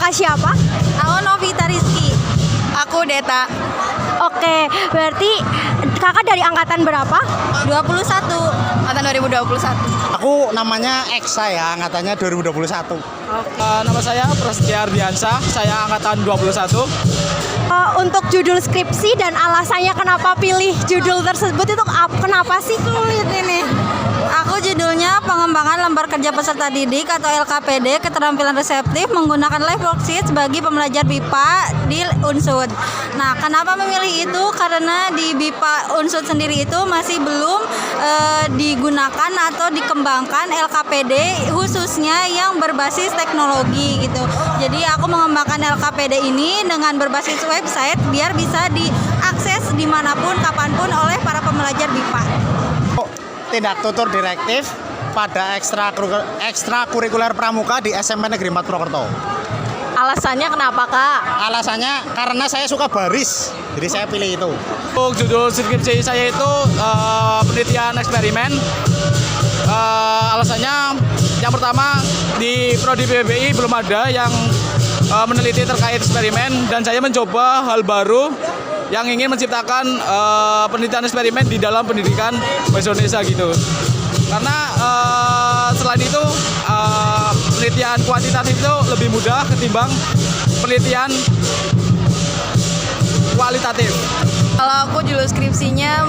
kakak siapa? Aku Novita Rizky. Aku Deta. Oke, berarti kakak dari angkatan berapa? 21. Angkatan 2021. Aku namanya Eksa ya, angkatannya 2021. Nama saya Prasetya Ardiansyah, saya angkatan 21. Untuk judul skripsi dan alasannya kenapa pilih judul tersebut itu kenapa sih? Sulit ini. Aku judulnya pengembangan lembar kerja peserta didik atau LKPD keterampilan reseptif menggunakan live worksheet bagi pembelajar BIPA di Unsud. Nah, kenapa memilih itu? Karena di BIPA Unsud sendiri itu masih belum digunakan atau dikembangkan LKPD khususnya yang berbasis teknologi gitu. Jadi aku mengembangkan LKPD ini dengan berbasis website biar bisa diakses dimanapun kapanpun oleh para pembelajar BIPA. Tindak tutur direktif pada ekstrakurikuler pramuka di SMP Negeri 4 Purwokerto. Alasannya kenapa kak? Alasannya karena saya suka baris, jadi saya pilih itu. Untuk judul skripsi saya itu penelitian eksperimen. Alasannya yang pertama di prodi PBI belum ada yang meneliti terkait eksperimen dan saya mencoba hal baru yang ingin menciptakan penelitian eksperimen di dalam pendidikan bahasa Indonesia gitu. Karena selain itu penelitian kuantitatif itu lebih mudah ketimbang penelitian kualitatif. Kalau aku judul skripsinya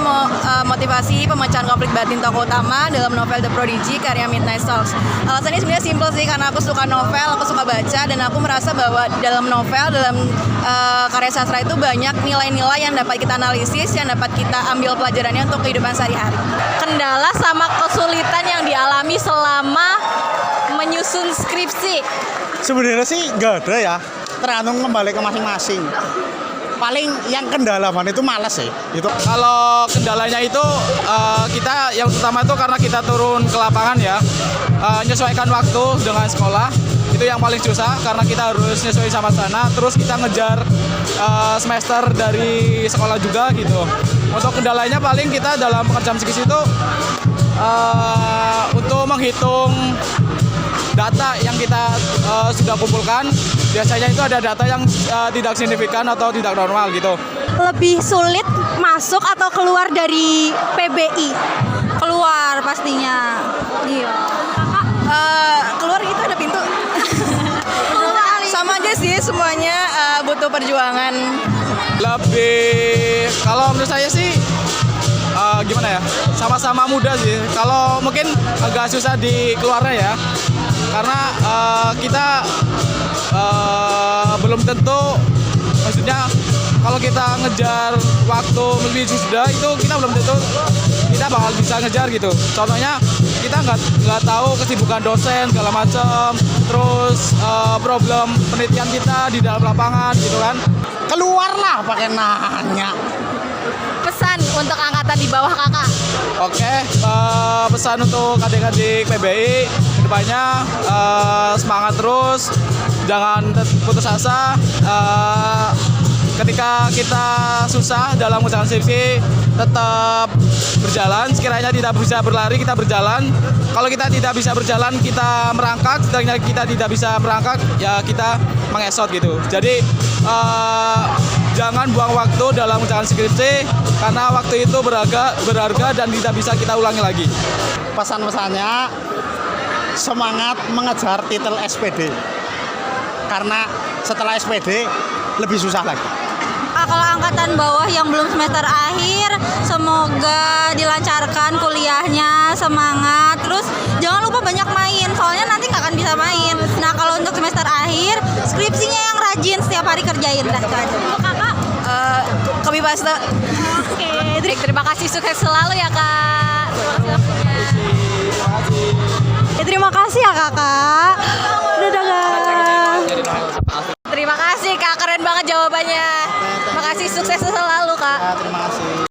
motivasi pemecahan konflik batin tokoh utama dalam novel The Prodigy karya Midnight Stars. Alasannya sebenarnya simpel sih, karena aku suka novel, aku suka baca, dan aku merasa bahwa dalam novel, dalam karya sastra itu banyak nilai-nilai yang dapat kita analisis, yang dapat kita ambil pelajarannya untuk kehidupan sehari-hari. Kendala sama kesulitan yang dialami selama menyusun skripsi. Sebenarnya sih nggak ada ya, tergantung kembali ke masing-masing. Paling yang kendala itu malas sih. Itu Kalau kendalanya itu kita yang utama itu karena kita turun ke lapangan ya, menyesuaikan waktu dengan sekolah itu yang paling susah karena kita harus nyesuai sama sana. Terus kita ngejar semester dari sekolah juga gitu. Untuk kendalanya paling kita dalam pengerjaan skripsi itu untuk menghitung data yang kita sudah kumpulkan, biasanya itu ada data yang tidak signifikan atau tidak normal gitu. Lebih sulit masuk atau keluar dari PBI? Keluar pastinya. Iya. Keluar gitu ada pintu. Sama aja sih, semuanya butuh perjuangan. Lebih, kalau menurut saya sih gimana ya, sama-sama mudah sih. Kalau mungkin agak susah di keluarnya ya, karena kita belum tentu, maksudnya kalau kita ngejar waktu lebih sudah itu kita belum tentu kita bakal bisa ngejar gitu. Contohnya kita nggak tahu kesibukan dosen segala macam, terus problem penelitian kita di dalam lapangan gitu kan. keluarlah pakai nanya. Pesan untuk angkatan di bawah kakak? Oke, pesan untuk adik-adik PBI kedepannya semangat terus, jangan putus asa. Ketika kita susah dalam mengerjakan skripsi, tetap berjalan. Sekiranya tidak bisa berlari, kita berjalan. Kalau kita tidak bisa berjalan, kita merangkak. Sekiranya kita tidak bisa merangkak, ya kita mengesot gitu. Jadi jangan buang waktu dalam mengerjakan skripsi, karena waktu itu berharga dan tidak bisa kita ulangi lagi. Pesan-pesannya semangat mengejar titel SPD. Karena setelah SPD lebih susah lagi. Kalau angkatan bawah yang belum semester akhir, semoga dilancarkan kuliahnya, semangat. Terus jangan lupa banyak main, soalnya nanti nggak akan bisa main. Nah, kalau untuk semester akhir, skripsinya yang rajin setiap hari kerjain. Dah, itu aja. Untuk kakak? Kopi pasta. Oke, terima kasih, sukses selalu ya kak. Terima kasih ya kakak. Dadah kak. Terima kasih kak, keren banget jawabannya. Makasih, sukses selalu kak. Terima kasih.